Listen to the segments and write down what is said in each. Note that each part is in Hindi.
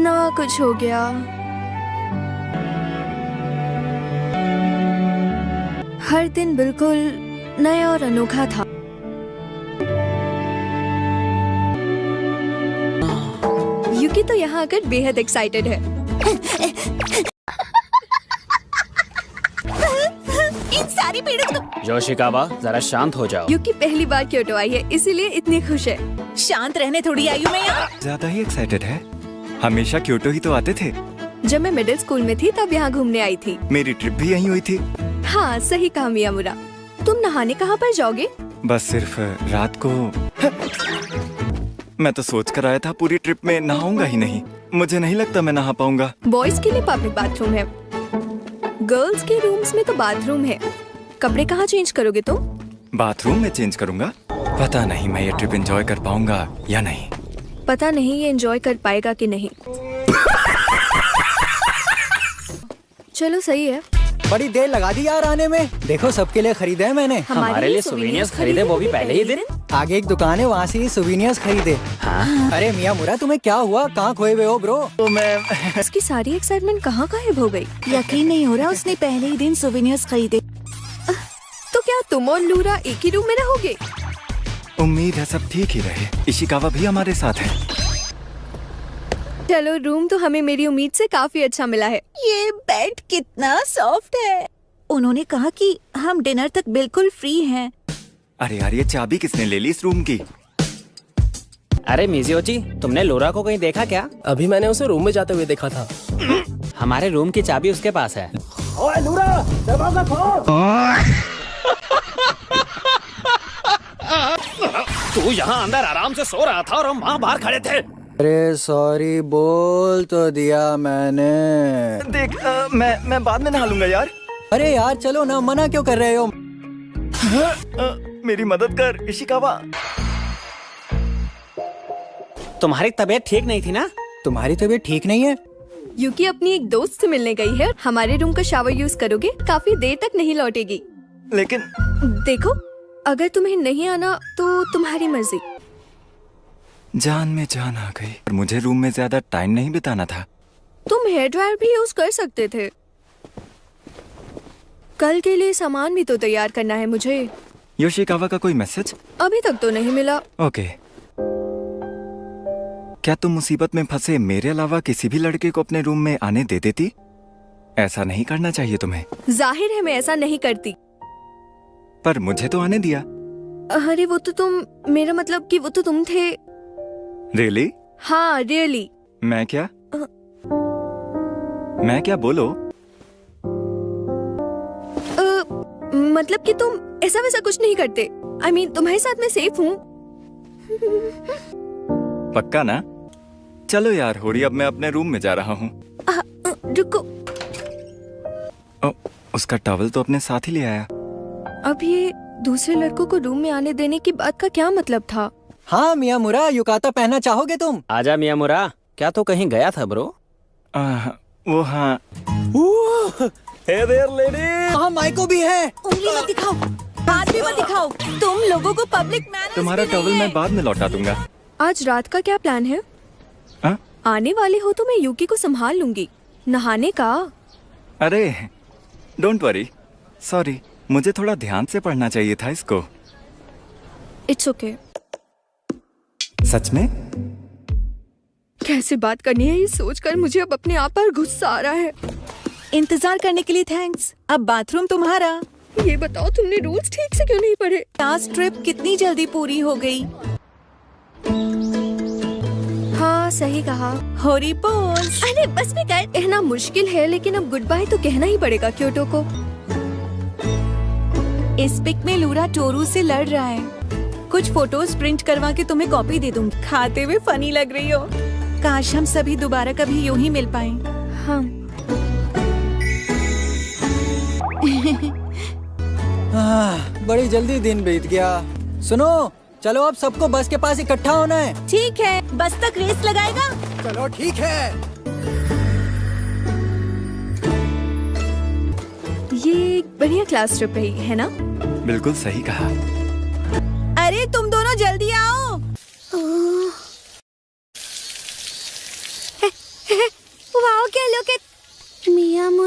इतना कुछ हो गया। हर दिन बिल्कुल नया और अनोखा था। युकी तो यहाँ आकर बेहद एक्साइटेड है। इन सारी भीड़ों को योशिकावा, जरा शांत हो जाओ। युकी पहली बार क्योटो आई है, इसीलिए इतनी खुश है। शांत रहने थोड़ी आई हूँ मैं यहाँ। ज्यादा ही एक्साइटेड है। हमेशा क्योटो ही तो आते थे। जब मैं मिडिल स्कूल में थी तब यहाँ घूमने आई थी। मेरी ट्रिप भी यहीं हुई थी। हाँ सही कहा मियामुरा। तुम नहाने कहाँ पर जाओगे? बस सिर्फ रात को। मैं तो सोच कर आया था पूरी ट्रिप में नहाऊंगा ही नहीं। मुझे नहीं लगता मैं नहा पाऊंगा। बॉयज के लिए पब्लिक बाथरूम है, गर्ल्स के रूम्स में तो बाथरूम है। कपड़े कहाँ चेंज करोगे तुम? बाथरूम में चेंज करूंगा। पता नहीं मैं ये ट्रिप एंजॉय कर पाऊंगा या नहीं। पता नहीं ये एंजॉय कर पाएगा कि नहीं। चलो सही है। बड़ी देर लगा दी यार आने में। देखो सबके लिए खरीदे हैं मैंने। हमारे लिए सोवेनियर्स खरीदे, वो भी पहले ही दिन। आगे एक दुकान है, वहाँ से ही सोवेनियर्स खरीदे। हाँ? अरे मियामुरा तुम्हें क्या हुआ? कहाँ खोए हुए हो ब्रो? तो मैं उसकी सारी एक्साइटमेंट कहाँ गायब हो गई? यकीन नहीं हो रहा उसने पहले ही दिन सोवेनियर्स खरीदे। तो क्या तुम और लूरा एक ही रूम में रहोगे? उम्मीद है सब ठीक ही रहे। इशिकावा भी हमारे साथ है। चलो, रूम तो हमें मेरी उम्मीद से काफी अच्छा मिला है। ये बेड कितना सॉफ्ट है। उन्होंने कहा कि हम डिनर तक बिल्कुल फ्री हैं। अरे यार ये चाबी किसने ले ली इस रूम की? अरे मिज़ुओची, तुमने लोरा को कहीं देखा क्या? अभी मैंने उसे रूम में जाते हुए देखा था। हमारे रूम की चाबी उसके पास है। ओए लूरा, दरवाजा खोल। तू यहाँ अंदर आराम से सो रहा था और हम वहाँ बाहर खड़े थे। अरे सॉरी बोल तो दिया मैंने। देख मैं बाद में नहा लूंगा यार। अरे यार चलो ना, मना क्यों कर रहे हो? मेरी मदद कर इशिकावा। तुम्हारी तबीयत ठीक नहीं थी ना? तुम्हारी तबीयत ठीक नहीं है? युकी अपनी एक दोस्त से मिलने गई है। हमारे रूम का शावर यूज करोगे, काफी देर तक नहीं लौटेगी। लेकिन देखो, अगर तुम्हें नहीं आना तो तुम्हारी मर्जी। जान में जान आ गई। मुझे रूम में ज्यादा टाइम नहीं बिताना था। तुम हेयर ड्रायर भी यूज कर सकते थे। कल के लिए सामान भी तो तैयार करना है मुझे। योशिकावा का कोई मैसेज? अभी तक तो नहीं मिला। ओके। क्या तुम मुसीबत में फंसे मेरे अलावा किसी भी लड़के को अपने रूम में आने दे देती? ऐसा नहीं करना चाहिए तुम्हें। जाहिर है मैं ऐसा नहीं करती। पर मुझे तो आने दिया। अरे वो तो तुम, मेरा मतलब कि वो तो तुम थे। रियली? हाँ रियली। मैं क्या? मैं क्या बोलो? मतलब कि तुम ऐसा वैसा कुछ नहीं करते। I mean, तुम्हारे साथ मैं सेफ हूँ। पक्का ना? चलो यार होरी, अब मैं अपने रूम में जा रहा हूँ। रुको, उसका टॉवल तो अपने साथ ही ले आया। अब ये दूसरे लड़कों को रूम में आने देने की बात का क्या मतलब था? हाँ मियामुरा, युकाता पहनना चाहोगे तुम? आजा मियामुरा, क्या तो कहीं गया था ब्रो? वो हाँ। Hey there lady. हाँ माइको भी है। उंगली मत दिखाओ, हाथ भी मत दिखाओ। तुम लोगों को पब्लिक मैनर्स तुम्हारा भी नहीं टॉवल है। मैं बाद में लौटा दूंगा। आज रात का क्या प्लान है? हाँ? आने वाले हो तो मैं युकी को संभाल लूंगी। नहाने का? अरे डोंट वरी। सॉरी, मुझे थोड़ा ध्यान से पढ़ना चाहिए था इसको। It's okay. सच में? कैसे बात करनी है ये सोचकर मुझे अब अपने आप पर गुस्सा आ रहा है। इंतजार करने के लिए थैंक्स। अब बाथरूम तुम्हारा। ये बताओ तुमने रूल्स ठीक से क्यों नहीं पढ़े? लास्ट ट्रिप कितनी जल्दी पूरी हो गई। हाँ सही कहा। होरी पोज। अरे बस में कर। कहना मुश्किल है लेकिन अब गुड बाय तो कहना ही पड़ेगा क्योटो को। इस पिक में लूरा टोरू से लड़ रहा है। कुछ फोटोज प्रिंट करवा के तुम्हें कॉपी दे दूंगी। खाते हुए फनी लग रही हो। काश हम सभी दोबारा कभी यूं ही मिल पाएं। हाँ। बड़ी जल्दी दिन बीत गया। सुनो, चलो अब सबको बस के पास इकट्ठा होना है। ठीक है, बस तक रेस लगाएगा। चलो ठीक है। ये एक बढ़िया क्लास ट्रिप रही है ना? बिल्कुल सही कहा। अरे तुम दोनों जल्दी आओ।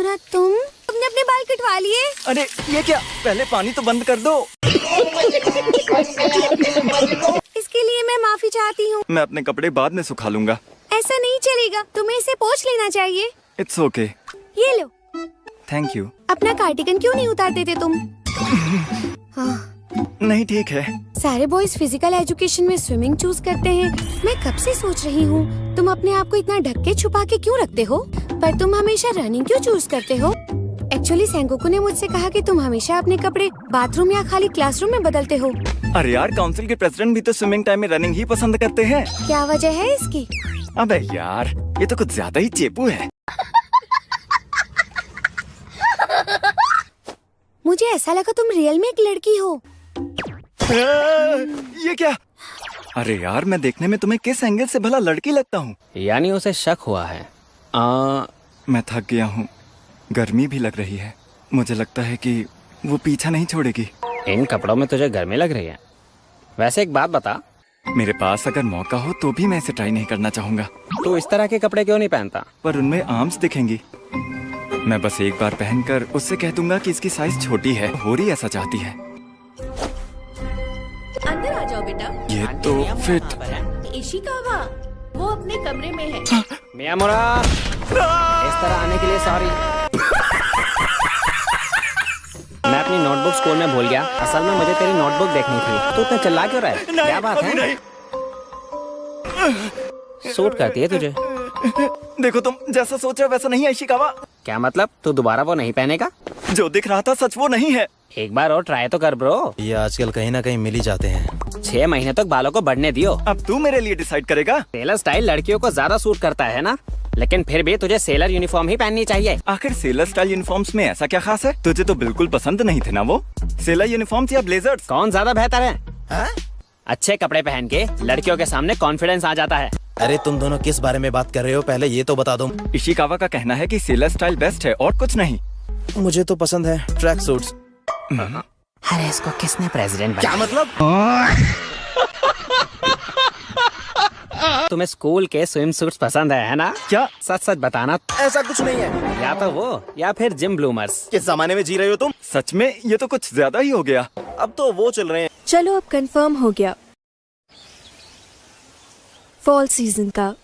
मियामुरा तुमने अपने बाल कटवा लिए? अरे ये क्या, पहले पानी तो बंद कर दो। इसके लिए मैं माफी चाहती हूँ। मैं अपने कपड़े बाद में सुखा लूंगा। ऐसा नहीं चलेगा, तुम्हें इसे पोंछ लेना चाहिए। It's okay. ये लो। Thank you. अपना कार्डिगन क्यों नहीं उतार देते तुम? नहीं ठीक है। सारे बॉयज फिजिकल एजुकेशन में स्विमिंग चूज करते हैं। मैं कब से सोच रही हूँ तुम अपने आप को इतना ढक के छुपा के क्यों रखते हो, पर तुम हमेशा रनिंग क्यों चूज करते हो? एक्चुअली सेंगोकू ने मुझसे कहा कि तुम हमेशा अपने कपड़े बाथरूम या खाली क्लासरूम में बदलते हो। अरे यार, काउंसिल के प्रेसिडेंट भी तो स्विमिंग टाइम में रनिंग ही पसंद करते हैं। क्या वजह है इसकी? अबे यार, ये तो कुछ ज्यादा ही चेपू है। मुझे ऐसा लगा तुम रियल में एक लड़की हो। ये क्या? अरे यार, मैं देखने में तुम्हें किस एंगल से भला लड़की लगता हूँ? यानी उसे शक हुआ है। मैं थक गया हूँ, गर्मी भी लग रही है। मुझे लगता है कि वो पीछा नहीं छोड़ेगी। इन कपड़ों में तुझे गर्मी लग रही है। वैसे एक बात बता, मेरे पास अगर मौका हो तो भी मैं इसे ट्राई नहीं करना चाहूंगा। तू इस तरह के कपड़े क्यों नहीं पहनता? पर उनमें आर्म्स दिखेंगी। मैं बस एक बार पहनकर उससे कह दूंगा कि इसकी साइज छोटी है। होरी ऐसा चाहती है। अंदर आ जाओ बेटा। ये तो फिट। इशिकावा, वो अपने कमरे में है। मियामुरा, इस तरह आने के लिए सॉरी। मैं अपनी नोटबुक स्कूल में भूल गया। असल में मुझे तेरी नोटबुक देखनी थी। तू इतना चिल्ला क्यों रहा है? क्या बात है? सूट करती है तुझे? देखो, तुम जैसा सोच रहे हो वैसा नहीं है इशिकावा। क्या मतलब? तू दोबारा वो नहीं पहनेगा? जो दिख रहा था सच वो नहीं है। एक बार और ट्राई तो कर ब्रो। ये आजकल कहीं ना कहीं मिल ही जाते हैं। 6 महीने तक बालों को बढ़ने दियो। अब तू मेरे लिए डिसाइड करेगा। सेलर स्टाइल लड़कियों को ज्यादा सूट करता है ना, लेकिन फिर भी तुझे सेलर यूनिफॉर्म ही पहननी चाहिए। आखिर सेलर स्टाइल यूनिफॉर्म्स में ऐसा क्या खास है? तुझे तो बिल्कुल पसंद नहीं थे ना वो सेलर यूनिफॉर्म्स या ब्लेजर्स? कौन ज्यादा बेहतर है? अच्छे कपड़े पहन के लड़कियों के सामने कॉन्फिडेंस आ जाता है। अरे तुम दोनों किस बारे में बात कर रहे हो, पहले ये तो बता दो। इशिकावा का कहना है कि सेलर स्टाइल बेस्ट है और कुछ नहीं। मुझे तो पसंद है ट्रैक सूट्स। अरे इसको किसने प्रेसिडेंट क्या मतलब? तुम्हें स्कूल के स्विम सूट्स पसंद है ना? क्या? सच सच बताना। ऐसा कुछ नहीं है। या तो वो या फिर जिम ब्लूमर्स। किस जमाने में जी रहे हो तुम? सच में ये तो कुछ ज्यादा ही हो गया। अब तो वो चल रहे हैं। चलो अब कंफर्म हो गया, फॉल सीजन का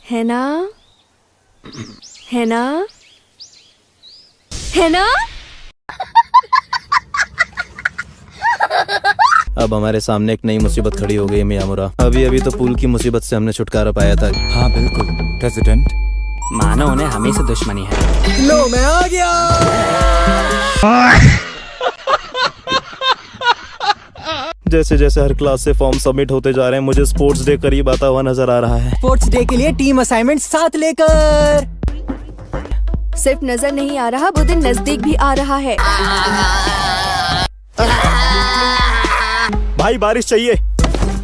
है ना? है ना? है ना? अब हमारे सामने एक नई मुसीबत खड़ी हो गई है मियामुरा। अभी अभी तो पूल की मुसीबत से हमने छुटकारा पाया था। हाँ बिल्कुल प्रेसिडेंट। मानो उन्हें हमें से दुश्मनी है। लो मैं आ गया। जैसे जैसे हर क्लास से फॉर्म सबमिट होते जा रहे हैं, मुझे स्पोर्ट्स डे करीब आता हुआ नजर आ रहा है। स्पोर्ट्स डे के लिए टीम असाइनमेंट साथ लेकर। सिर्फ नजर नहीं आ रहा, वो दिन नजदीक भी आ रहा है। भाई बारिश चाहिए।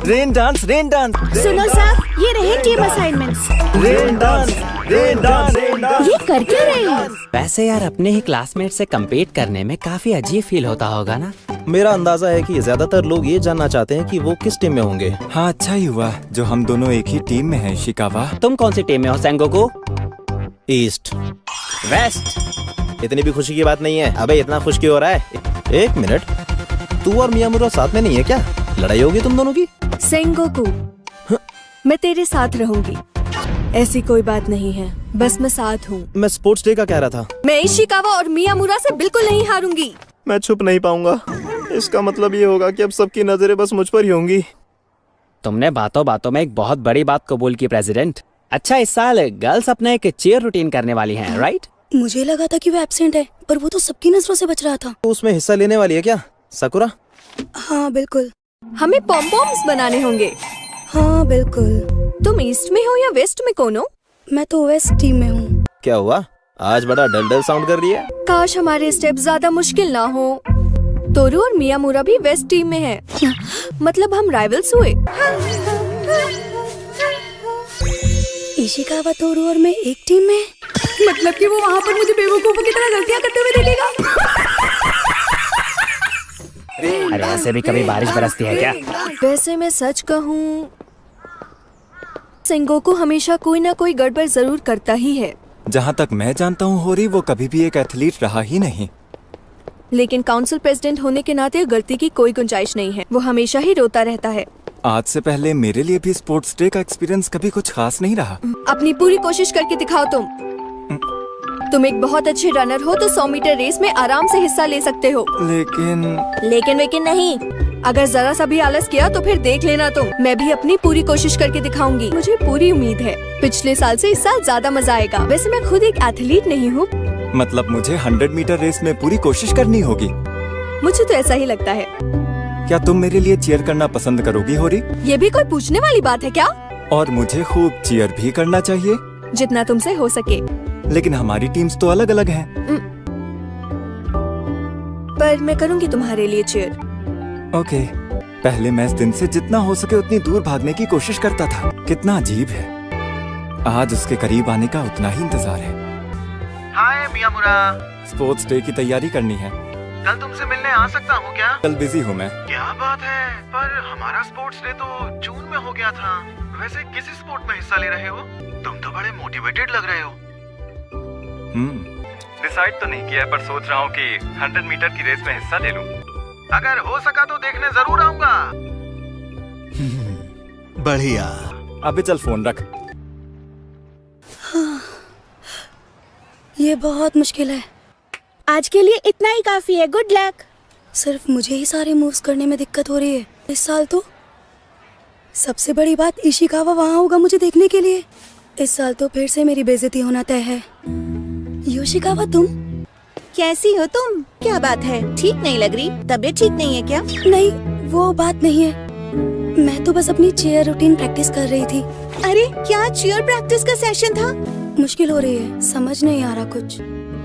Rain dance, rain dance. सुनो साहब, ये रहे team assignments. Rain dance, rain dance, rain dance. ये कर क्या रहे हैं? वैसे यार अपने ही क्लासमेट से compete करने में काफी अजीब फील होता होगा ना? मेरा अंदाजा है कि ज्यादातर लोग ये जानना चाहते हैं कि वो किस टीम में होंगे। हाँ अच्छा ही हुआ जो हम दोनों एक ही टीम में हैं इशिकावा। तुम कौन सी टीम में हो सेंगोकू? ईस्ट। वेस्ट। इतनी भी खुशी की बात नहीं है। अबे इतना खुश क्यों हो रहा है? एक मिनट, तू और मियामुरा साथ में नहीं है क्या? लड़ाई होगी तुम दोनों की? सेंगोकू, मैं तेरे साथ रहूंगी। ऐसी कोई बात नहीं है, बस मैं साथ हूँ। मैं स्पोर्ट्स डे का कह रहा था। मैं इशिकावा और मियामुरा से बिल्कुल नहीं हारूंगी। मैं छुप नहीं पाऊंगा। इसका मतलब ये होगा कि अब सबकी नजरें बस मुझ पर ही होंगी। तुमने बातों बातों में एक बहुत बड़ी बात कबूल की प्रेसिडेंट। अच्छा, इस साल गर्ल्स अपना एक चीयर रूटीन करने वाली हैं, राइट? मुझे लगा था कि वो एब्सेंट है, पर वो तो सबकी नजरों से बच रहा था। तो उसमें हिस्सा लेने वाली है क्या साकुरा? हाँ बिल्कुल। हमें पॉम-पॉम्स बनाने होंगे। हाँ बिल्कुल। तुम ईस्ट में हो या वेस्ट में, कौन हो? मैं तो वेस्ट टीम में हूँ। क्या हुआ? आज बड़ा डल डल साउंड कर रही है। काश हमारे स्टेप ज्यादा मुश्किल ना हो। तोरू और मियामुरा भी वेस्ट टीम में है। मतलब हम राइवल्स हुए। इशिकावा, तोरू और मैं एक टीम में। मतलब कि वो वहाँ पर मुझे बेवकूफों की तरह गलतियाँ करते हुए देखेगा। अरे ऐसे भी कभी बारिश बरसती है क्या? वैसे मैं सच कहूँ, सेंगोकू हमेशा कोई ना कोई गड़बड़ जरूर करता ही है। जहाँ तक मैं जानता हूँ होरी, वो कभी भी एक एथलीट रहा ही नहीं। लेकिन काउंसिल प्रेसिडेंट होने के नाते गलती की कोई गुंजाइश नहीं है। वो हमेशा ही रोता रहता है। आज से पहले मेरे लिए भी स्पोर्ट्स डे का एक्सपीरियंस कभी कुछ खास नहीं रहा। अपनी पूरी कोशिश करके दिखाओ तुम एक बहुत अच्छे रनर हो तो 100 मीटर रेस में आराम से हिस्सा ले सकते हो। लेकिन लेकिन नहीं, अगर जरा सा भी आलस किया तो फिर देख लेना तुम। मैं भी अपनी पूरी कोशिश करके दिखाऊंगी। मुझे पूरी उम्मीद है पिछले साल से इस साल ज्यादा मजा आएगा। वैसे मैं खुद एक एथलीट नहीं हूँ। मतलब मुझे 100 मीटर रेस में पूरी कोशिश करनी होगी। मुझे तो ऐसा ही लगता है। क्या तुम मेरे लिए चीयर करना पसंद करोगी होरी? ये भी कोई पूछने वाली बात है क्या? और मुझे खूब चीयर भी करना चाहिए। जितना तुमसे हो सके। लेकिन हमारी टीम्स तो अलग अलग हैं। पर मैं करूँगी तुम्हारे लिए चीयर। ओके। पहले मैं इस दिन से जितना हो सके उतनी दूर भागने की कोशिश करता था। कितना अजीब है, आज उसके करीब आने का उतना ही इंतजार है। हाय मियामुरा। स्पोर्ट्स डे की तैयारी करनी है। कल तुमसे मिलने आ सकता हूँ क्या? कल बिजी हूँ मैं। क्या बात है, पर हमारा स्पोर्ट्स डे तो जून में हो गया था। वैसे किस स्पोर्ट में हिस्सा ले रहे हो? तुम तो बड़े मोटिवेटेड लग रहे हो। डिसाइड तो नहीं किया, पर सोच रहा हूँ कि 100 मीटर की रेस में हिस्सा ले लूं। अगर हो सका तो देखने जरूर आऊंगा। बढ़िया। अबे चल फोन रख। ये बहुत मुश्किल है। आज के लिए इतना ही काफी है। Good luck. सिर्फ मुझे ही सारे मूव्स करने में दिक्कत हो रही है इस साल तो। सबसे बड़ी बात, इशिकावा वहाँ होगा मुझे देखने के लिए। इस साल तो फिर से मेरी बेइज्जती होना तय है। योशिकावा तुम कैसी हो तुम? क्या बात है, ठीक नहीं लग रही? तबीयत ठीक नहीं है क्या? नहीं, वो बात नहीं है। मैं तो बस अपनी चेयर रूटीन प्रैक्टिस कर रही थी। अरे क्या चीयर प्रैक्टिस का सेशन था? मुश्किल हो रही है, समझ नहीं आ रहा कुछ।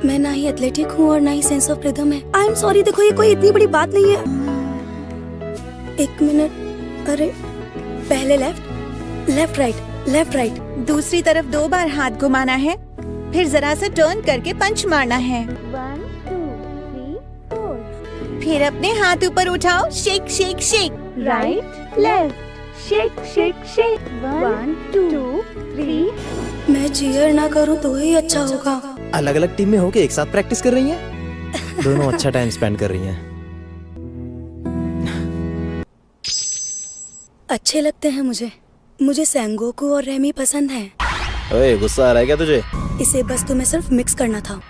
मैं ना ही एथलेटिक हूँ और ना ही सेंस ऑफ रिदम है। I am sorry. देखो ये कोई इतनी बड़ी बात नहीं है। 1 मिनट। अरे पहले लेफ्ट राइट। दूसरी तरफ 2 बार हाथ घुमाना है, फिर जरा सा टर्न करके पंच मारना है। 1 2 3 4। फिर अपने हाथ ऊपर उठाओ, shake shake shake. Right left shake shake shake. 1 2 3। मैं चीयर ना करूँ तो ही अच्छा होगा। अलग अलग टीम में होके एक साथ प्रैक्टिस कर रही हैं। दोनों अच्छा टाइम स्पेंड कर रही हैं। अच्छे लगते हैं मुझे सेंगोकू और रेमी पसंद है। ओए गुस्सा आ रहा है क्या तुझे? इसे बस तुम्हें सिर्फ मिक्स करना था।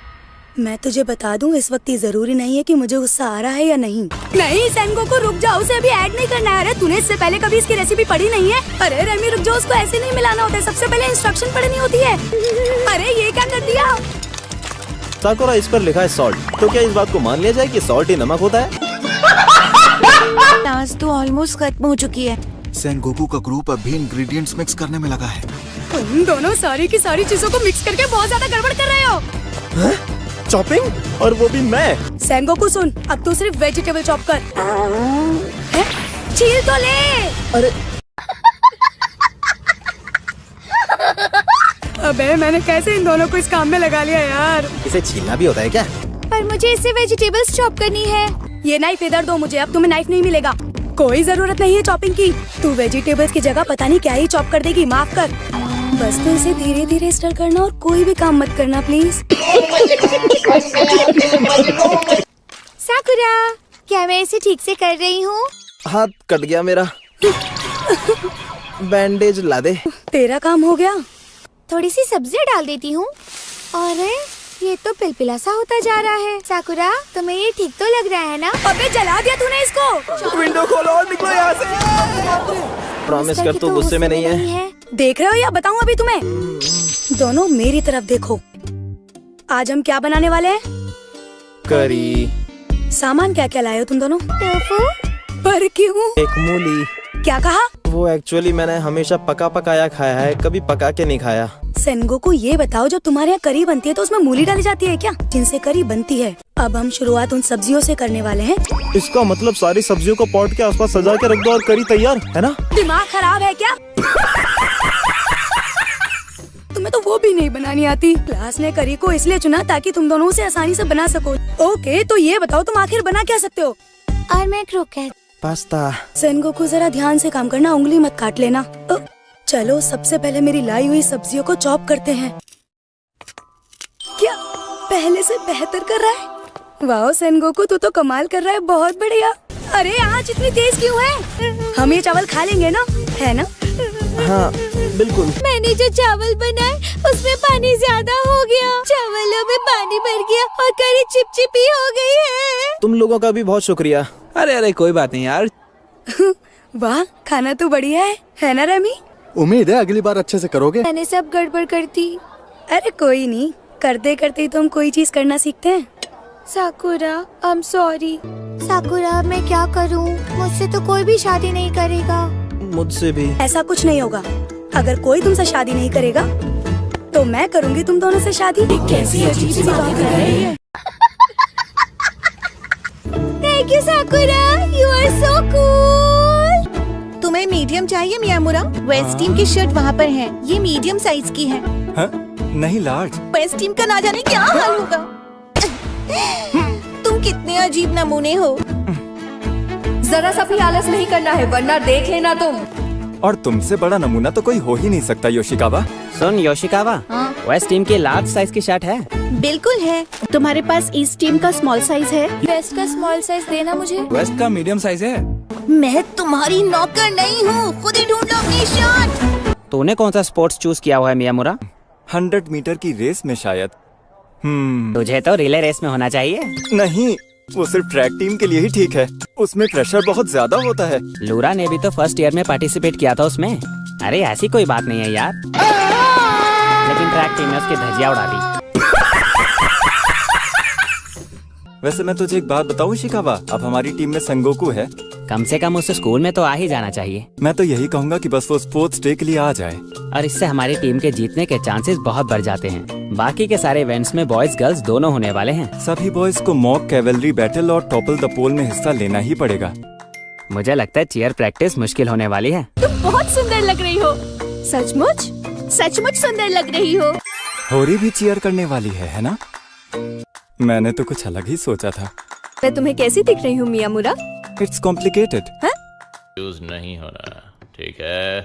मैं तुझे बता दूं, इस वक्त ये जरूरी नहीं है कि मुझे गुस्सा आ रहा है या नहीं। नहीं सेंगोकू रुक जाओ, उसे अभी ऐड नहीं करना है। अरे तूने इससे पहले कभी इसकी रेसिपी पढ़ी नहीं है? अरे रेमी रुक जाओ, उसको ऐसे नहीं मिलाना होता है। सबसे पहले इंस्ट्रक्शन पढ़नी होती है। अरे ये क्या कर दिया? साकुरा, इस पर लिखा है सॉल्ट, तो क्या इस बात को मान लिया जाए कि सॉल्ट ही नमक होता है? क्लास तो ऑलमोस्ट खत्म हो चुकी है। सेनगोकू का ग्रुप अभी इंग्रेडिएंट्स मिक्स करने में लगा है। तुम दोनों सारी की सारी चीजों को मिक्स करके बहुत ज्यादा गड़बड़ कर रहे हो। चॉपिंग? और वो भी मैं? सेंगोकू सुन, अब तू सिर्फ वेजिटेबल चॉप कर। छील तो ले। अरे अबे मैंने कैसे इन दोनों को इस काम में लगा लिया यार। इसे छीलना भी होता है क्या? पर मुझे इससे वेजिटेबल्स चॉप करनी है। ये नाइफ इधर दो मुझे, अब तुम्हें नाइफ नहीं मिलेगा। कोई जरूरत नहीं है चॉपिंग की। तू वेजिटेबल्स की जगह पता नहीं क्या ही चॉप कर देगी, माफ कर। बस तो इसे धीरे धीरे स्टर करना और कोई भी काम मत करना प्लीज। साकुरा, क्या मैं इसे ठीक से कर रही हूँ? हाथ कट गया मेरा। बैंडेज ला दे। तेरा काम हो गया। थोड़ी सी सब्जी डाल देती हूँ। और ये तो पिलपिला सा होता जा रहा है। साकुरा, तुम्हें ये ठीक तो लग रहा है ना? अबे जला दिया तूने इसको। विंडो खोलो और निकलो यहाँ से। प्रॉमिस कर, तू गुस्से में नहीं है? देख रहे हो या बताऊं अभी तुम्हें? दोनों मेरी तरफ देखो। आज हम क्या बनाने वाले हैं? करी। सामान क्या क्या लाए हो तुम दोनों? टोफू। पर क्यों? एक मूली। क्या कहा? वो एक्चुअली मैंने हमेशा पका पकाया खाया है, कभी पका के नहीं खाया। सेनगोकू ये बताओ, जब तुम्हारे यहाँ करी बनती है तो उसमें मूली डाली जाती है क्या? जिनसे करी बनती है। अब हम शुरुआत उन सब्जियों से करने वाले हैं। इसका मतलब सारी सब्जियों को पॉट के आसपास सजा के रख दो और करी तैयार है ना? दिमाग खराब है क्या? तुम्हें तो वो भी नहीं बनानी आती। क्लास ने करी को इसलिए चुना ताकि तुम दोनों उसे आसानी से बना सको। ओके, तो ये बताओ तुम आखिर बना क्या सकते हो? और मैं क्रोकेट। पास्ता। सेनगोकू जरा ध्यान से काम करना, उंगली मत काट लेना। चलो सबसे पहले मेरी लाई हुई सब्जियों को चॉप करते हैं। पहले से बेहतर कर रहा है। वाह सेनगोकू, तू तो कमाल कर रहा है, बहुत बढ़िया। अरे आज इतनी तेज क्यों है? हम ये चावल खा लेंगे ना, है ना? हाँ बिल्कुल। मैंने जो चावल बनाए उसमें पानी ज्यादा हो गया, चावलों में पानी भर गया और करी चिपचिपी हो गई है। तुम लोगों का भी बहुत शुक्रिया। अरे कोई बात नहीं यार। वाह, खाना तो बढ़िया है ना रेमी? उम्मीद है अगली बार अच्छे से करोगे। मैंने सब गड़बड़ कर दी। अरे कोई नहीं, करते करते तो हम कोई चीज करना सीखते हैं। साकुरा, आई एम सॉरी। साकुरा, मैं क्या करूं? मुझसे तो कोई भी शादी नहीं करेगा। मुझसे भी। ऐसा कुछ नहीं होगा। अगर कोई तुमसे शादी नहीं करेगा तो मैं करूंगी तुम दोनों से शादी। कैसी अजीब सी बात कर रही है। Thank you Sakura, you are so cool. तुम्हें मीडियम चाहिए मियामुरा? वेस्ट टीम की शर्ट वहाँ पर है, ये मीडियम साइज की है। हाँ? नहीं लार्ज। वेस्ट टीम का ना जाने क्या हाल होगा। तुम कितने अजीब नमूने हो। जरा सा भी आलस नहीं करना है वरना देख लेना तुम। और तुमसे बड़ा नमूना तो कोई हो ही नहीं सकता योशिकावा। सुन योशिकावा, वेस्ट टीम की लार्ज साइज की शर्ट है। बिल्कुल है। तुम्हारे पास ईस्ट टीम का स्मॉल साइज है? वेस्ट का स्मॉल साइज देना मुझे। वेस्ट का मीडियम साइज है। मैं तुम्हारी नौकर नहीं हूँ, खुद ही ढूंढ लो अपनी शर्ट। तूने कौन सा स्पोर्ट्स चूज किया हुआ है मियामुरा? 100 मीटर की रेस में शायद। तुझे तो रिले रेस में होना चाहिए। नहीं, वो सिर्फ ट्रैक टीम के लिए ही ठीक है। उसमें प्रेशर बहुत ज्यादा होता है। लूरा ने भी तो फर्स्ट ईयर में पार्टिसिपेट किया था उसमें। अरे ऐसी कोई बात नहीं है यार, लेकिन ट्रैक टीम ने उसकी धज्जियां उड़ा दी। वैसे मैं तुझे एक बात बताऊं शिकावा, अब हमारी टीम में संगोकू है। कम से कम उसे स्कूल में तो आ ही जाना चाहिए। मैं तो यही कहूंगा कि बस वो स्पोर्ट्स डे के लिए आ जाए। और इससे हमारी टीम के जीतने के चांसेस बहुत बढ़ जाते हैं। बाकी के सारे इवेंट्स में बॉयज गर्ल्स दोनों होने वाले हैं। सभी बॉयज को मॉक कैवलरी बैटल और टॉपल द पोल में हिस्सा लेना ही पड़ेगा। मुझे लगता है चीयर प्रैक्टिस मुश्किल होने वाली है। तुम बहुत सुंदर लग रही हो। सचमुच सचमुच सुंदर लग रही हो। होरी भी चीयर करने वाली है ना? मैंने तो कुछ अलग ही सोचा था। मैं तुम्हें कैसी दिख रही हूँ मियामुरा? It's complicated. यूज नहीं हो रहा, ठीक है?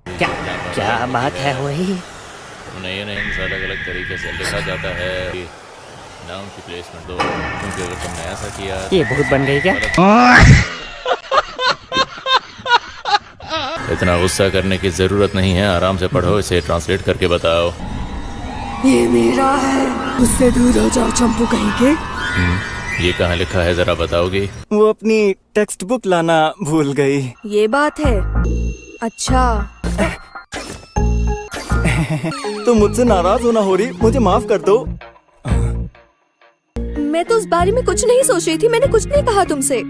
क्या क्या बात है वही? नए नेम्स अलग अलग तरीके से लिखा जाता है। नाउन की प्लेसमेंट दो, क्योंकि अगर तुमने ऐसा किया। ये भूत बन गई क्या? इतना गुस्सा करने की जरूरत नहीं है, आराम से पढ़ो, इसे ट्रांसलेट करके बताओ। ये मेरा है, उससे दूर हो जाओ चंपू कहीं के। ये कहाँ लिखा है, जरा बताओगी? वो अपनी टेक्स्ट बुक लाना भूल गई। ये बात है। अच्छा तुम मुझसे नाराज हो ना होरी, मुझे माफ कर दो। मैं तो उस बारे में कुछ नहीं सोच रही थी, मैंने कुछ नहीं कहा तुमसे।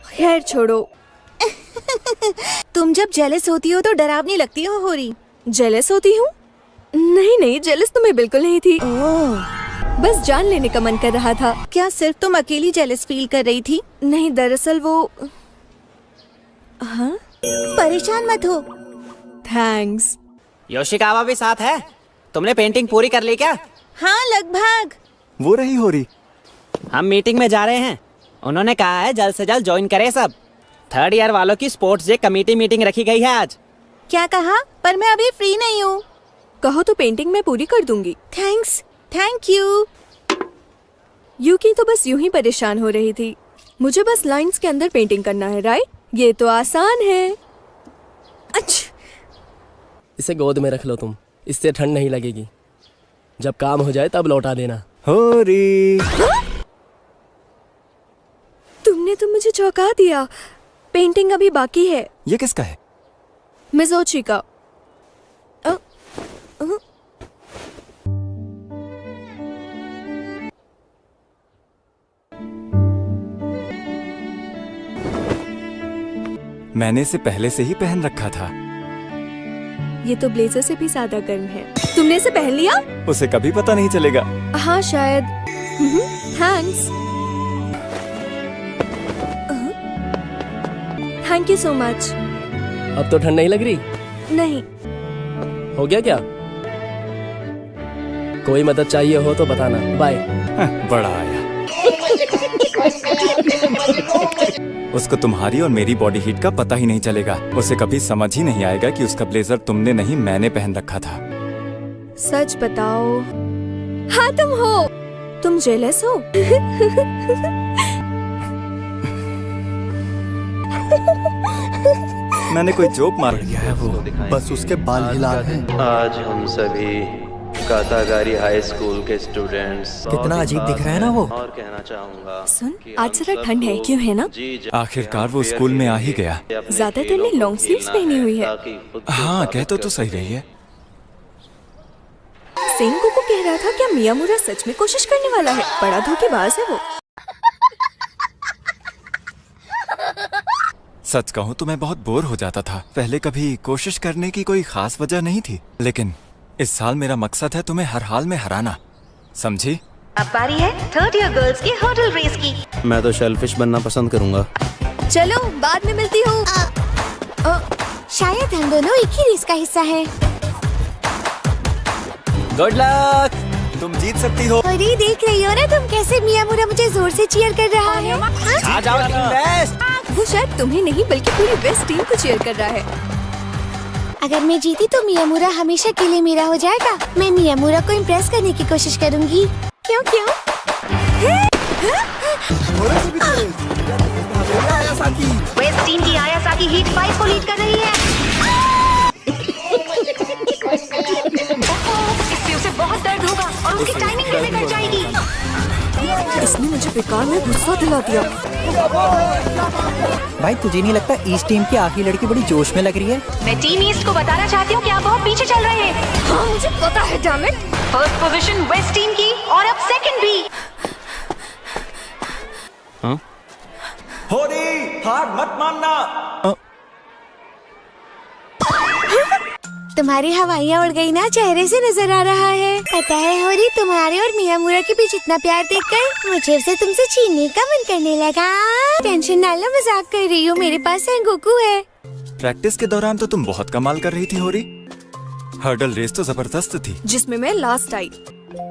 खैर छोड़ो। तुम जब जेलस होती हो तो डरावनी लगती हो होरी। जेलस होती हूँ? नहीं नहीं, जेलस तो मैं बिल्कुल नहीं थी। बस जान लेने का मन कर रहा था। क्या सिर्फ तुम अकेली जेलस फील कर रही थी? नहीं, दरअसल वो। हाँ? परेशान मत हो। थैंक्स। योशिकावा भी साथ है? तुमने पेंटिंग पूरी कर ली क्या? हाँ लगभग। वो रही होरी। हम मीटिंग में जा रहे हैं। उन्होंने कहा है जल्द से जल्द ज्वाइन करें सब। 3rd ईयर वालों की स्पोर्ट्स डे कमेटी मीटिंग रखी गई है आज। क्या कहा? पर मैं अभी फ्री नहीं हूँ। कहो तो पेंटिंग मैं पूरी कर दूंगी। थैंक्स। Thank you. यूकी तो बस यूं ही परेशान हो रही थी। मुझे बस लाइंस के अंदर पेंटिंग करना है, राइट? ये तो आसान है। अच्छा, इसे गोद में रख लो तुम, इससे ठंड नहीं लगेगी। जब काम हो जाए तब लौटा देना। होरी, तुमने तो मुझे चौंका दिया। पेंटिंग अभी बाकी है। ये किसका है? मिज़ोची का। मैंने इसे पहले से ही पहन रखा था। ये तो ब्लेजर से भी ज्यादा गर्म है। तुमने इसे पहन लिया? उसे कभी पता नहीं चलेगा। हाँ शायद। Thanks. Thank you so much. अब तो ठंड नहीं लग रही? नहीं। हो गया क्या? कोई मदद चाहिए हो तो बताना। बाय। बड़ा आया। उसको तुम्हारी और मेरी बॉडी हीट का पता ही नहीं चलेगा। उसे कभी समझ ही नहीं आएगा कि उसका ब्लेजर तुमने नहीं मैंने पहन रखा था। सच बताओ, हाँ तुम हो। तुम जेलस हो? मैंने कोई जोक मार दिया है वो। बस उसके बाल हिला है। आज हम सभी कातागारी हाई स्कूल के स्टूडेंट्स कितना अजीब दिख रहा है ना वो। और कहना चाहूंगा सुन, आज जरा ठंड है, क्यों है ना? आखिरकार वो स्कूल में आ ही गया। ज्यादातर ने लॉन्ग स्लीव्स पहनी हुई है। हाँ, कह तो सही रही है। सेंगो को कह रहा था क्या मियामुरा सच में कोशिश करने वाला है? बड़ा धोखेबाज है वो। सच कहूँ तो मैं बहुत बोर हो जाता था। पहले कभी कोशिश करने की कोई खास वजह नहीं थी, लेकिन इस साल मेरा मकसद है तुम्हें हर हाल में हराना, समझी? अब बारी है थर्ड ईयर गर्ल्स की हर्डल रेस की। मैं तो शेलफिश बनना पसंद करूंगा। चलो बाद में मिलती हूँ। शायद हम दोनों एक ही रेस का हिस्सा हैं। Good luck. तुम जीत सकती हो। अरे देख रही हो ना तुम कैसे मियामुरा मुझे जोर से चीयर कर रहा है। आ जाओ टीम बेस्ट। वो शायद तुम्हें नहीं बल्कि पूरी वेस्ट टीम को चीयर कर रहा है। अगर मैं जीती तो मियामुरा हमेशा के लिए मेरा हो जाएगा। मैं मियामुरा को इम्प्रेस करने की कोशिश करूंगी। क्यों क्यों? वेस्ट टीम की आयासाकी हीट 5 को लीड कर रही है। इससे उसे बहुत दर्द होगा और उसकी टाइमिंग भी बिगड़ जाएगी। इसने मुझे बेकार में गुस्सा दिला दिया। भाई तुझे नहीं लगता ईस्ट टीम की आखिरी लड़की बड़ी जोश में लग रही है? मैं टीम ईस्ट को बताना चाहती हूँ कि आप बहुत पीछे चल रहे हैं। हाँ मुझे पता है, damn it. First position west team की और अब सेकंड भी। होरी, हार मत मानना। तुम्हारी हवाइयाँ उड़ गई ना, चेहरे से नजर आ रहा है। पता है होरी, तुम्हारे और मियामुरा के बीच इतना प्यार देखकर मुझे उसे तुमसे छीनने का मन करने लगा। टेंशन ना लो, मजाक कर रही हूँ, मेरे पास सेंगोकू है। प्रैक्टिस के दौरान तो तुम बहुत कमाल कर रही थी होरी। हर्डल रेस तो जबरदस्त थी, जिसमें मैं लास्ट आई।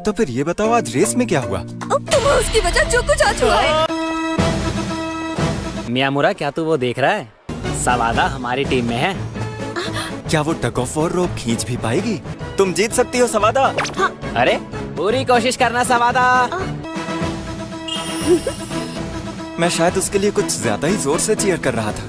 तो फिर ये बताओ आज रेस में क्या हुआ? अब तुम्हें उसकी वजह जो कुछ आ चुका है। मियामुरा, क्या तू वो देख रहा है? सवादा हमारी टीम में है। क्या वो टग ऑफ वॉर रोप खींच भी पाएगी? तुम जीत सकती हो सवादा। अरे पूरी कोशिश करना सवादा। मैं शायद उसके लिए कुछ ज्यादा ही जोर से चीयर कर रहा था।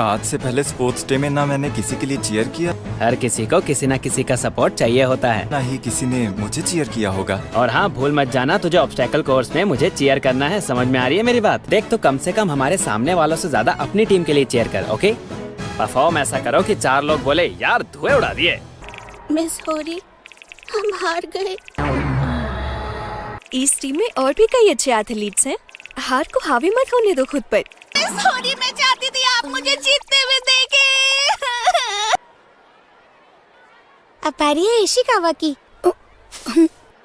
आज से पहले स्पोर्ट्स डे में ना मैंने किसी के लिए चीयर किया, हर किसी को किसी ना किसी का सपोर्ट चाहिए होता है। ना ही किसी ने मुझे चीयर किया होगा। और हाँ, भूल मत जाना तुझे ऑब्स्टेकल कोर्स में मुझे चीयर करना है। समझ में आ रही है मेरी बात? देख, तो कम से कम हमारे सामने वालों से ज्यादा अपनी टीम के लिए चीयर कर, ओके? परफॉर्म ऐसा करो कि 4 लोग बोले यार धुएं उड़ा दिए। मिस होरी, हम हार गए। इस टीम में और भी कई अच्छे एथलीट्स हैं। हार को हावी मत होने दो खुद पर। मिस होरी, मैं चाहती थी आप मुझे जीतते हुए देखें। अब बारी है इशिकावा की।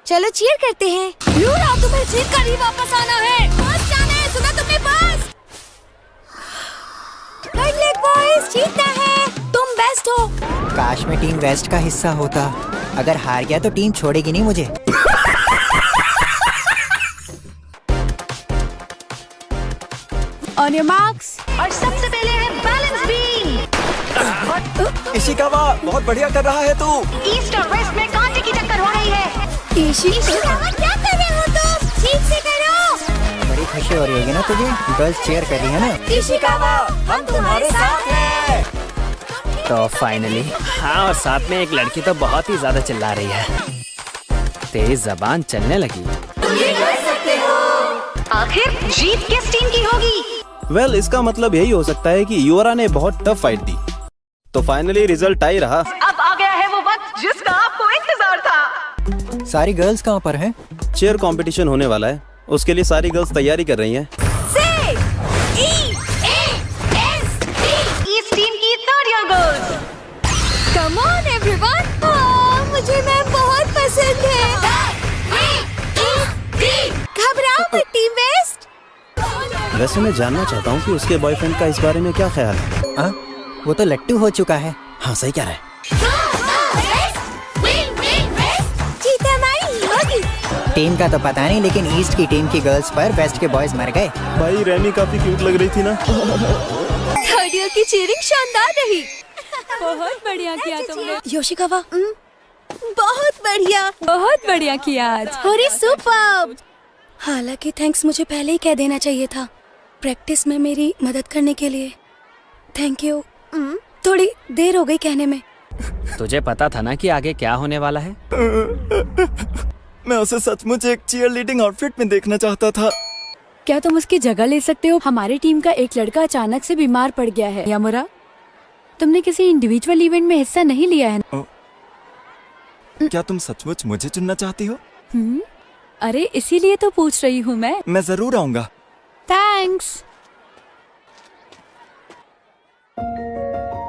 चलो चीयर करते हैं। यूरा, तुम्हें जीत कर ही वापस आना है। बस जाना है, सुना तुमने? बस गुड लक बॉयज, जीतना है। तुम बेस्ट हो। काश मैं टीम वेस्ट का हिस्सा होता। अगर हार गया तो टीम छोड़ेगी नहीं मुझे। On your marks. और सबसे पहले है बैलेंस बीम। इशिकावा, बहुत बढ़िया कर रहा है तू। ईस्ट और वेस्ट में कांटे की टक्कर हो रही है। इशिकावा, क्या कर रहे हो तुम? ठीक से करो। बड़ी खुशी हो रही होगी ना तुझे? गर्ल्स चीयर कर रही है ना? इशिकावा, हम तुम्हारे साथ हैं। तो फाइनली हाँ, और साथ में एक लड़की तो बहुत ही ज्यादा चिल्ला रही है। तेज जबान चलने लगी। तुम ये कर सकते हो। आखिर जीत किस टीम की होगी? वेल, इसका मतलब यही हो सकता है कि यूरा ने बहुत टफ फाइट दी, तो फाइनली रिजल्ट टाई रहा। अब आ गया है वो वक्त जिसका आपको इंतजार था। सारी गर्ल्स कहाँ पर हैं? चेयर कंपटीशन होने वाला है, उसके लिए सारी गर्ल्स तैयारी कर रही हैं। ईस्ट टीम की third year girls. Come on everyone. मुझे मैम बहुत पसंद है। घबराओ मत टीम वेस्ट। वैसे मैं जानना चाहता हूँ कि उसके बॉयफ्रेंड का इस बारे में क्या ख्याल है। हाँ, वो तो लट्टू हो चुका है। हाँ, सही कह रहा है। जीत हमारी होगी। टीम का तो पता नहीं, लेकिन ईस्ट की टीम की गर्ल्स पर वेस्ट के बॉयज मर गए। भाई रेमी काफी क्यूट लग रही थी ना। थर्ड ईयर की चीयरिंग शानदार रही। बहुत बढ़िया किया तुमने। योशिकावा, बहुत बढ़िया किया आज। होरी सुपर्ब। हालांकि थैंक्स मुझे पहले ही कह देना चाहिए था। प्रैक्टिस में मेरी मदद करने के लिए थैंक यू। थोड़ी देर हो गई कहने में। तुझे पता था ना कि आगे क्या होने वाला है? मैं उसे सचमुच एक चीयर लीडिंग आउटफिट में देखना चाहता था। क्या तुम उसकी जगह ले सकते हो? हमारी टीम का एक लड़का अचानक से बीमार पड़ गया है। यामुरा, तुमने किसी इंडिविजुअल इवेंट में हिस्सा नहीं लिया है। क्या तुम सचमुच मुझे चुनना चाहती हो? अरे इसीलिए तो पूछ रही हूँ मैं। मैं जरूर आऊंगा। थैंक्स।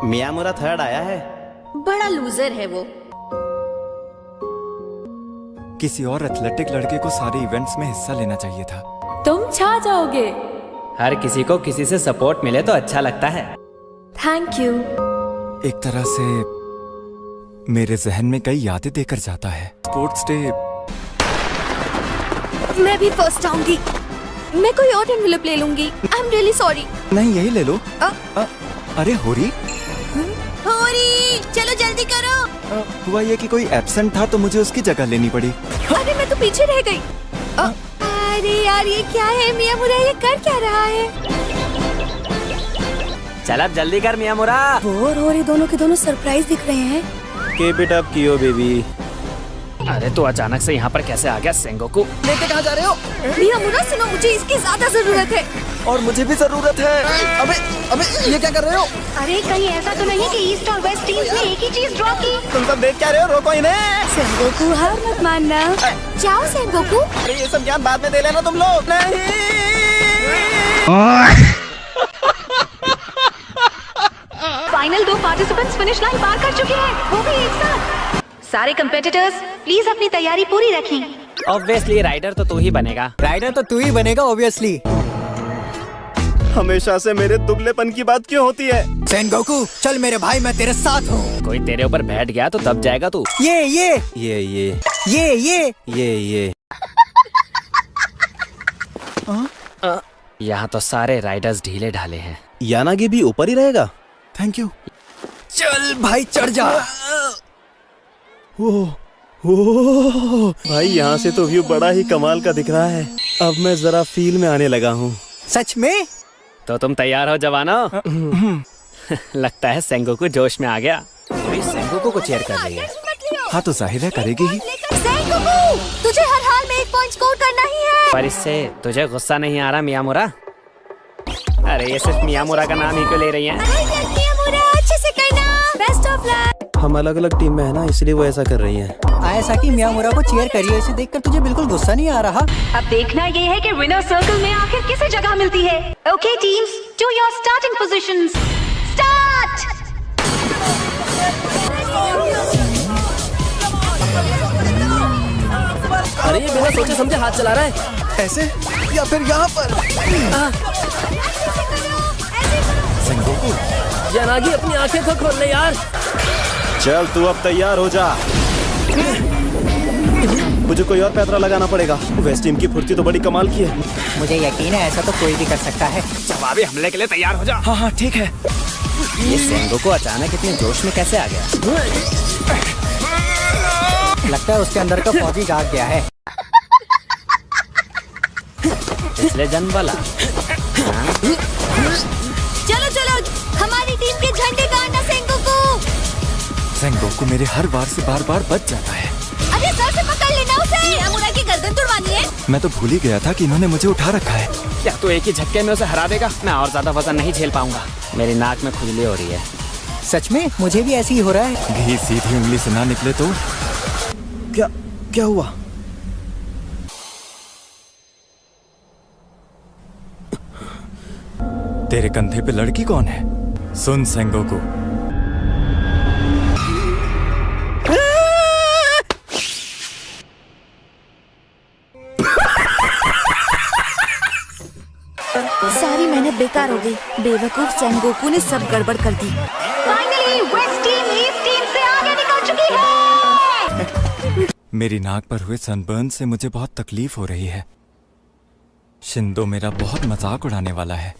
मियामुरा थर्ड आया है। बड़ा लूजर है वो। किसी और एथलेटिक लड़के को सारे इवेंट्स में हिस्सा लेना चाहिए था। तुम छा जाओगे। हर किसी को किसी से सपोर्ट मिले तो अच्छा लगता है। Thank you. एक तरह से मेरे जहन में कई यादें देकर जाता है। Sports day. मैं भी फर्स्ट आऊंगी। मैं कोई और एनवेलप ले लूंगी। I am really sorry. नहीं, यही ले लो। अरे होरी, चलो जल्दी करो। हुआ ये कि कोई एब्सेंट था तो मुझे उसकी जगह लेनी पड़ी। अरे मैं तो पीछे रह गई। अरे यार ये क्या है? मियामुरा ये कर क्या रहा है? चल अब जल्दी कर मियामुरा। वो और होरी दोनों के दोनों सरप्राइज दिख रहे हैं। कीप इट अप कियो बेबी। अरे तू अचानक से यहाँ पर कैसे आ गया सेंगोकू? लेके कहाँ जा रहे हो? मियामुरा सुनो, मुझे इसकी ज्यादा जरूरत है। और मुझे भी जरूरत है। अबे ये क्या कर रहे हो? अरे कहीं ऐसा तो नहीं कि ईस्ट और वेस्ट टीम्स ने एक ही चीज ड्रॉ की? तुम सब देख क्या रहे हो? रोको इन्हें। सेंगोकू हार मत मानना। जाओ सेंगोकू। अरे ये सब ज्ञान बाद में दे लेना तुम लोग। नहीं। फाइनल 2 पार्टिसिपेंट्स फिनिश लाइन पार कर चुके हैं, वो भी एक साथ। सारे कंपेटिटर्स प्लीज अपनी तैयारी पूरी रखें। ऑब्वियसली राइडर तो तू ही बनेगा। राइडर तो तू ही बनेगा ऑब्वियसली। हमेशा से मेरे दुबलेपन की बात क्यों होती है? सेनगोकू चल मेरे भाई, मैं तेरे साथ हूँ। कोई तेरे ऊपर बैठ गया तो दब जाएगा तू। ये यहाँ तो सारे राइडर्स ढीले ढाले हैं। यानागी भी ऊपर ही रहेगा। Thank you. चल भाई चढ़ जा। भाई यहाँ से तो व्यू बड़ा ही कमाल का दिख रहा है। अब मैं जरा फील में आने लगा हूँ। सच में? तो तुम तैयार हो जवानों? लगता है सेंगोकू जोश में आ गया। पूरी सेंगोकू को चेयर कर रही है। हाँ तो जाहिर है करेगी ही। सेंगोकू तुझे हर हाल में 1 पॉइंट स्कोर करना ही है। पर इससे तुझे गुस्सा नहीं आ रहा मियामुरा? अरे ये सिर्फ मियामुरा का नाम ही क्यों ले रही है? मियामुरा अच्छे से करना। Best of luck. हम अलग अलग टीम में है ना, इसलिए वो ऐसा कर रही है। ऐसा कि मियामुरा को चीयर करिए, इसे देखकर तुझे बिल्कुल गुस्सा नहीं आ रहा? अब देखना ये है कि विनर सर्कल में आखिर किसे जगह मिलती है। Okay teams, to your starting positions. Start. अरे ये बिना सोचे समझे हाथ चला रहा है। ऐसे या फिर यहाँ पर? सेंगोकू, यानागी अपनी आंखें तो खोल ले यार। चल तू अब तैयार हो जा। मुझे कोई और पैतरा लगाना पड़ेगा। वेस्ट टीम की फुर्ती तो बड़ी कमाल की है। मुझे यकीन है ऐसा तो कोई भी कर सकता है। जवाबी हमले के लिए तैयार हो जा। हाँ ठीक है। ये सेंगोकू अचानक इतने जोश में कैसे आ गया? लगता है उसके अंदर का फौजी जाग गया है। इसलिए जन्म वाला। चलो चलो हमारी टीम के झंडे गाड़ना सेंगोकू। सेंगोकू मेरे हर बार से बार बच जाता है। अरे सर से पकड़ लेना उसे। मियामुरा की गर्दन तुड़वानी है। मैं तो भूल ही गया था कि इन्होंने मुझे उठा रखा है। क्या तू एक ही झटके में उसे हरा देगा? मैं और ज्यादा वजन नहीं झेल पाऊंगा। मेरी नाक में खुजली हो रही है। सच में मुझे भी ऐसे ही हो रहा है। घी सीधी उंगली से ना निकले तो। क्या हुआ? तेरे कंधे पे लड़की कौन है? सुन सेंगोकू, सारी मेहनत बेकार हो गई। बेवकूफ सेंगोकू ने सब गड़बड़ कर दी। Finally west team east team से आगे निकल चुकी है। मेरी नाक पर हुए सनबर्न से मुझे बहुत तकलीफ हो रही है। शिंदो मेरा बहुत मजाक उड़ाने वाला है।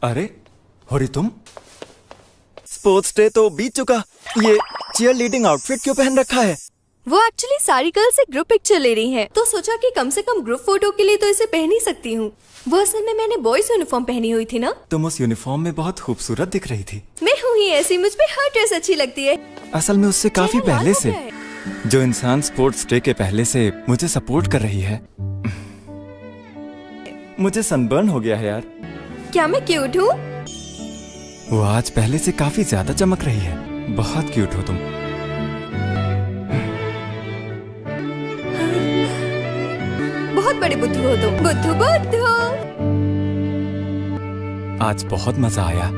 अरे होरी तुम? स्पोर्ट्स डे तो बीत चुका। ये चीयर लीडिंग आउटफिट क्यों पहन रखा है? वो एक्चुअली सारी गर्ल्स एक ग्रुप पिक्चर ले रही हैं, तो सोचा कि कम से कम ग्रुप फोटो के लिए तो इसे पहन ही सकती हूँ। वो असल में मैंने बॉयज यूनिफॉर्म पहनी हुई थी ना। तुम उस यूनिफॉर्म में बहुत खूबसूरत दिख रही थी। मैं हूँ ही ऐसी, मुझ पे हर ड्रेस अच्छी लगती है। असल में उससे काफी चेहरा लाल पहले हो से गया है। जो इंसान स्पोर्ट्स डे के पहले से मुझे सपोर्ट कर रही है। मुझे सनबर्न हो गया है यार। क्या मैं क्यूट हूँ? वो आज पहले से काफी ज्यादा चमक रही है। बहुत क्यूट हो तुम। बहुत बड़े बुद्धू हो तुम। बुद्धू बुद्धू। आज बहुत मजा आया।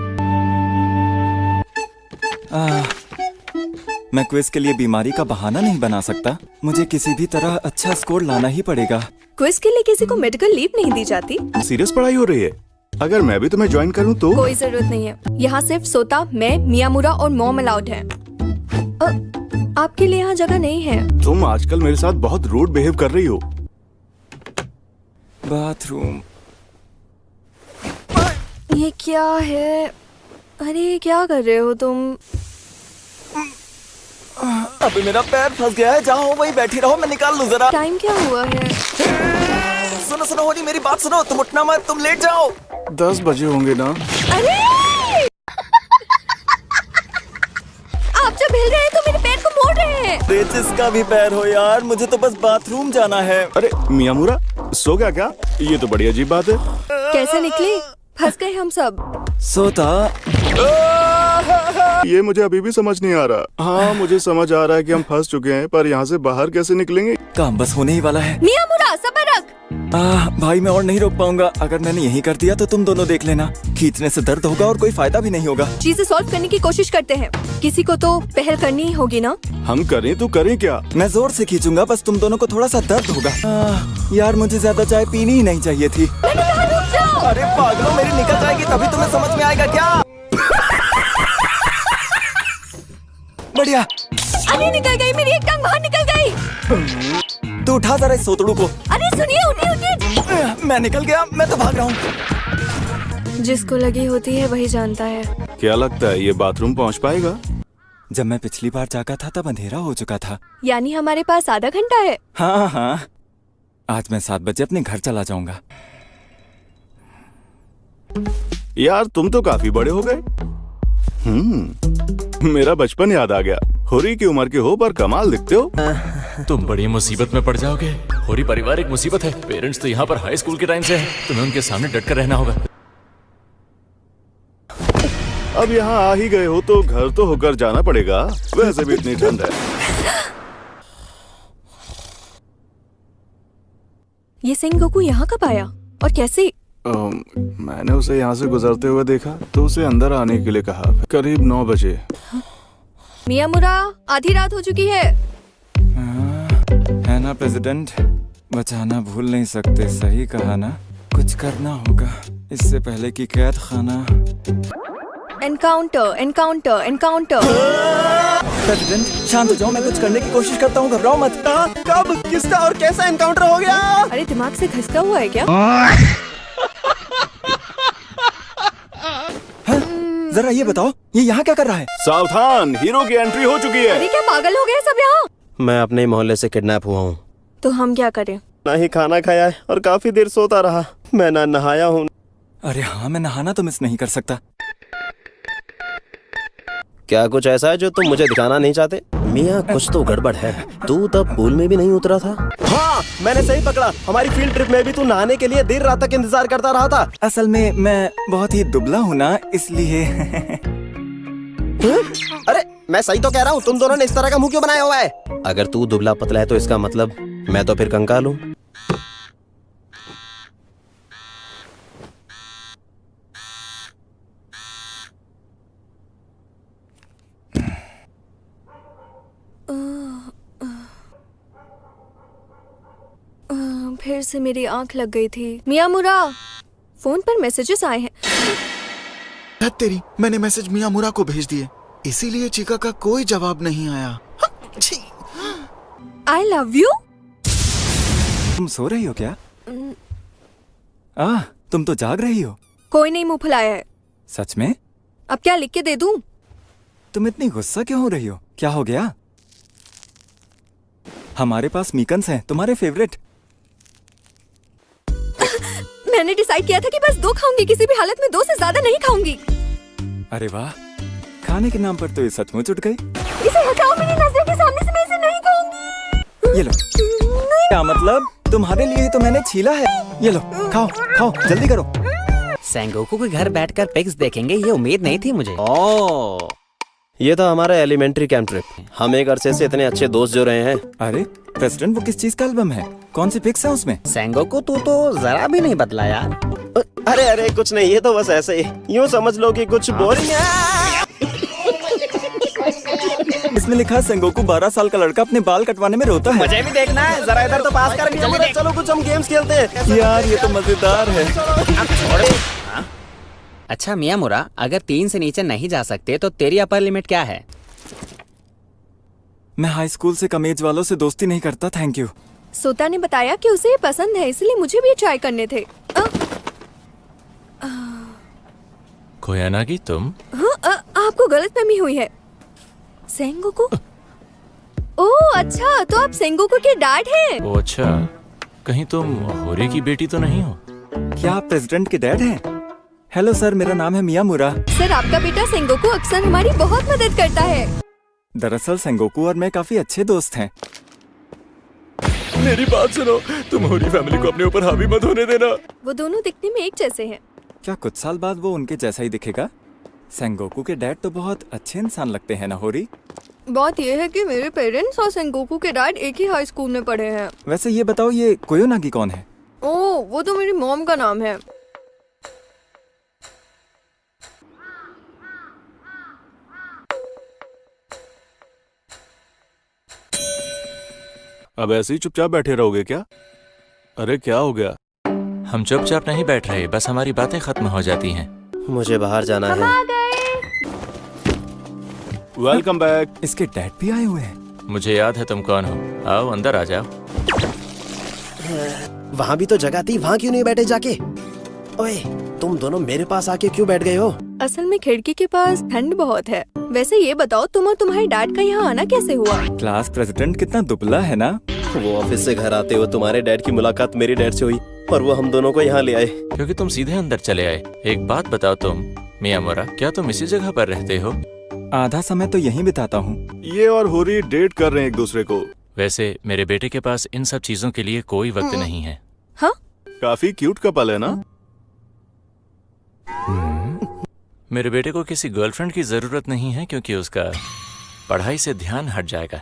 मैं क्विज के लिए बीमारी का बहाना नहीं बना सकता। मुझे किसी भी तरह अच्छा स्कोर लाना ही पड़ेगा। क्विज के लिए किसी को मेडिकल लीव नहीं दी जाती। सीरियस पढ़ाई हो रही है? अगर मैं भी तुम्हें ज्वाइन करूं तो? कोई जरूरत नहीं है। यहाँ सिर्फ सोता, मैं, मियामुरा और मॉम अलाउड है। आपके लिए यहाँ जगह नहीं है। तुम आजकल मेरे साथ बहुत रूड बिहेव कर रही हो। बाथरूम। ये क्या है? अरे क्या कर रहे हो तुम? अभी मेरा पैर फंस गया है। जहाँ हो वही बैठी रहो, मैं निकाल लूं जरा। टाइम क्या हुआ है? सुनो सुनो होनी, मेरी बात सुनो। तुम उठना मत, तुम लेट जाओ। 10 बजे होंगे ना? अरे आप जब हिल रहे हैं तो मेरे पैर को मोड़ रहे हैं। जिसका भी पैर हो यार, मुझे तो बस बाथरूम जाना है। अरे मियामुरा, सो गया क्या? ये तो बड़ी अजीब बात है। कैसे निकले? फंस गए हम सब। सोता। ये मुझे अभी भी समझ नहीं आ रहा। हाँ, मुझे समझ आ रहा है कि हम फंस चुके हैं, पर यहाँ से बाहर कैसे निकलेंगे? काम बस होने ही वाला है। मियामुरा सब्र रख। भाई मैं और नहीं रोक पाऊंगा। अगर मैंने यही कर दिया तो तुम दोनों देख लेना। खींचने से दर्द होगा और कोई फायदा भी नहीं होगा। चीजें सॉल्व करने की कोशिश करते हैं। किसी को तो पहल करनी ही होगी ना। हम करें तो करें क्या? मैं जोर से खींचूंगा, बस तुम दोनों को थोड़ा सा दर्द होगा। यार मुझे ज्यादा चाय पीनी ही नहीं चाहिए थी। अरे पागलों, मेरी निकल जाएगी तभी तुम्हें समझ में आएगा क्या? बढ़िया। अरे निकल गई, मेरी एक टांग बाहर निकल गई। तू उठा जरा इस सोतड़ू को। अरे सुनिए, उठिए उठिए। मैं निकल गया, मैं तो भाग रहा हूँ। जिसको लगी होती है वही जानता है। क्या लगता है ये बाथरूम पहुँच पाएगा? जब मैं पिछली बार जागा था तब अंधेरा हो चुका था। यानी हमारे पास आधा घंटा है। हाँ हाँ, आज मैं 7 बजे अपने घर चला जाऊंगा। यार तुम तो काफी बड़े हो गए। मेरा बचपन याद आ गया। होरी की उम्र के हो पर कमाल दिखते हो। तुम बड़ी मुसीबत में पड़ जाओगे। होरी परिवार एक मुसीबत है। पेरेंट्स तो यहाँ पर हाई स्कूल के टाइम से है। तुम्हें उनके सामने डट कर रहना होगा। अब यहाँ आ ही गए हो तो घर तो होकर जाना पड़ेगा। वैसे भी इतनी ठंड है। ये सेंगोकू यहाँ कब आया और कैसे? मैंने उसे यहाँ से गुजरते हुए देखा तो उसे अंदर आने के लिए कहा। करीब 9 बजे। मियामुरा, आधी रात हो चुकी है। है ना प्रेसिडेंट, बचाना भूल नहीं सकते। सही कहा ना? कुछ करना होगा इससे पहले कि कैद खाना। Encounter encounter encounter. प्रेसिडेंट शांत हो जाओ, मैं कुछ करने की कोशिश करता हूँ, घबराओ मत। कब, किसका और कैसा एनकाउंटर हो गया? अरे दिमाग से खसका हुआ है क्या? जरा ये बताओ, ये यहाँ क्या कर रहा है? सावधान, हीरो की एंट्री हो चुकी है। अरे क्या पागल हो गए सब यहाँ? मैं अपने मोहल्ले से किडनैप हुआ हूँ। तो हम क्या करें? ना ही खाना खाया है और काफी देर सोता रहा। मैं ना नहाया हूँ। अरे हाँ, मैं नहाना तो मिस नहीं कर सकता। क्या कुछ ऐसा है जो तुम मुझे दिखाना नहीं चाहते? मियाँ कुछ तो गड़बड़ है। तू तब पूल में भी नहीं उतरा था? हाँ, मैंने सही पकड़ा। हमारी फील्ड ट्रिप में भी तू नहाने के लिए देर रात तक इंतजार करता रहा था। असल में मैं बहुत ही दुबला हूँ ना, इसलिए। अरे मैं सही तो कह रहा हूँ। तुम दोनों ने इस तरह का मुंह क्यों बनाया हुआ है? अगर तू दुबला पतला है तो इसका मतलब मैं तो फिर कंकाल हूँ। फिर से मेरी आंख लग गई थी। मियामुरा, फोन पर मैसेजेस आए हैं। तेरी, मैंने मैसेज मियामुरा को भेज दिए, इसीलिए चिका का कोई जवाब नहीं आया। I love you. तुम सो रही हो क्या? तुम तो जाग रही हो। कोई नहीं मुंह फुलाया है। सच में? अब क्या लिख के दे दूं? तुम इतनी गुस्सा क्यों हो रही हो? क्या हो गया? हमारे पास मीकन्स हैं, तुम्हारे फेवरेट। मैंने डिसाइड किया था कि बस 2 खाऊंगी, किसी भी हालत में 2 से ज्यादा नहीं खाऊंगी। अरे वाह, खाने के नाम पर तो ये सचमुच उठ गई। इसे हटाओ मेरी नजर के सामने से, मैं इसे नहीं खाऊंगी। ये लो। क्या मतलब? तुम्हारे लिए ही तो मैंने छीला है। ये लो, खाओ खाओ, जल्दी करो। सेंगोकू के घर बैठकर पिक्स देखेंगे, ये उम्मीद नहीं थी मुझे। ओह, ये था हमारा एलिमेंट्री कैंप ट्रिप। हम एक अरसे से इतने अच्छे दोस्त जो रहे हैं। अरे प्रेसिडेंट, वो किस चीज का एल्बम है? कौन सी पिक्स है उसमें? सेंगोकू तू तो जरा भी नहीं बदला यार। अरे अरे कुछ नहीं, ये तो बस ऐसे ही, यूँ समझ लो कि कुछ बोरिंग है। इसमें लिखा है सेंगोकू 12 साल का लड़का अपने बाल कटवाने में रोता है। मुझे भी देखना है, जरा इधर तो पास कर। चलो कुछ हम गेम्स खेलते हैं। यार ये तो मजेदार है। अच्छा मियामुरा, अगर 3 से नीचे नहीं जा सकते तो तेरी अपर लिमिट क्या है? मैं हाई स्कूल से कम एज वालों से दोस्ती नहीं करता, थैंक यू। सोता ने बताया कि उसे ये पसंद है, इसलिए मुझे भी ट्राई करने थे। कोयानागी तुम? हाँ, आपको गलतफहमी हुई है। सेंगोकू? ओह अच्छा, तो आप सेंगोकू के डैड हैं? ओ अच्छा, कहीं तुम होरी की बेटी तो नहीं हो? क्या आप प्रेसिडेंट के डैड हैं? हेलो सर, मेरा नाम है मियामुरा। सर, आपका बेटा सेंगोकू अक्सर हमारी बहुत मदद करता है। दरअसल सेंगोकू और मैं काफी अच्छे दोस्त हैं। मेरी बात सुनो, तुम होरी फैमिली को अपने ऊपर हावी मत होने देना। वो दोनों दिखने में एक जैसे हैं। क्या कुछ साल बाद वो उनके जैसा ही दिखेगा? सेंगोकू के डैड तो बहुत अच्छे इंसान लगते हैं ना होरी? बात यह है कि मेरे पेरेंट्स और सेंगोकू के डैड एक ही हाई स्कूल में पढ़े हैं। वैसे ये बताओ, ये कोयोनागी कौन है? ओह, वो तो मेरी मॉम का नाम है। अब ऐसे ही चुपचाप बैठे रहोगे क्या? अरे क्या हो गया? हम चुपचाप नहीं बैठ रहे, बस हमारी बातें खत्म हो जाती हैं। मुझे बाहर जाना है। Welcome back. इसके डैड भी आए हुए हैं। मुझे याद है तुम कौन हो। आओ अंदर आ जाओ। वहाँ भी तो जगह थी, वहाँ क्यों नहीं बैठे जाके? ओए, तुम दोनों मेरे पास आके क्यों बैठ गए हो? असल में खिड़की के पास ठंड बहुत है। वैसे ये बताओ, तुम और तुम्हारे डैड का यहाँ आना कैसे हुआ? क्लास प्रेसिडेंट कितना दुबला है ना। वो ऑफिस से घर आते हुए तुम्हारे डैड की मुलाकात मेरे डैड से हुई और वो हम दोनों को यहाँ ले आए। क्योंकि तुम सीधे अंदर चले आए। एक बात बताओ तुम, मियामुरा, क्या तुम इसी जगह पर रहते हो? आधा समय तो यहीं बिताता हूँ। ये और होरी डेट कर रहे हैं एक दूसरे को। वैसे मेरे बेटे के पास इन सब चीजों के लिए कोई वक्त नहीं है। हाँ? काफी क्यूट कपल है ना? मेरे बेटे को किसी गर्लफ्रेंड की जरूरत नहीं है, क्योंकि उसका पढ़ाई से ध्यान हट जाएगा।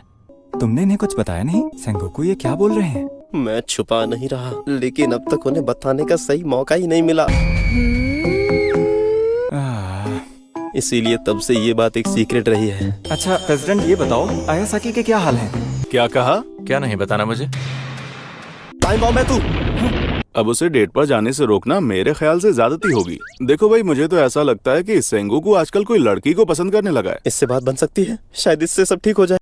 तुमने इन्हें कुछ बताया नहीं? सेंगोकू ये क्या बोल रहे हैं? मैं छुपा नहीं रहा, लेकिन अब तक उन्हें बताने का सही मौका ही नहीं मिला। इसीलिए तब से ये बात एक सीक्रेट रही है। अच्छा प्रेसिडेंट, ये बताओ आयासाकी के क्या हाल हैं? क्या कहा? क्या नहीं बताना मुझे? टाइम बॉम्ब है तू। अब उसे डेट पर जाने से रोकना मेरे ख्याल से ज्यादती होगी। देखो भाई, मुझे तो ऐसा लगता है कि सेंगोकू आजकल कोई लड़की को पसंद करने लगा है। इससे बात बन सकती है, शायद इससे सब ठीक हो जाए।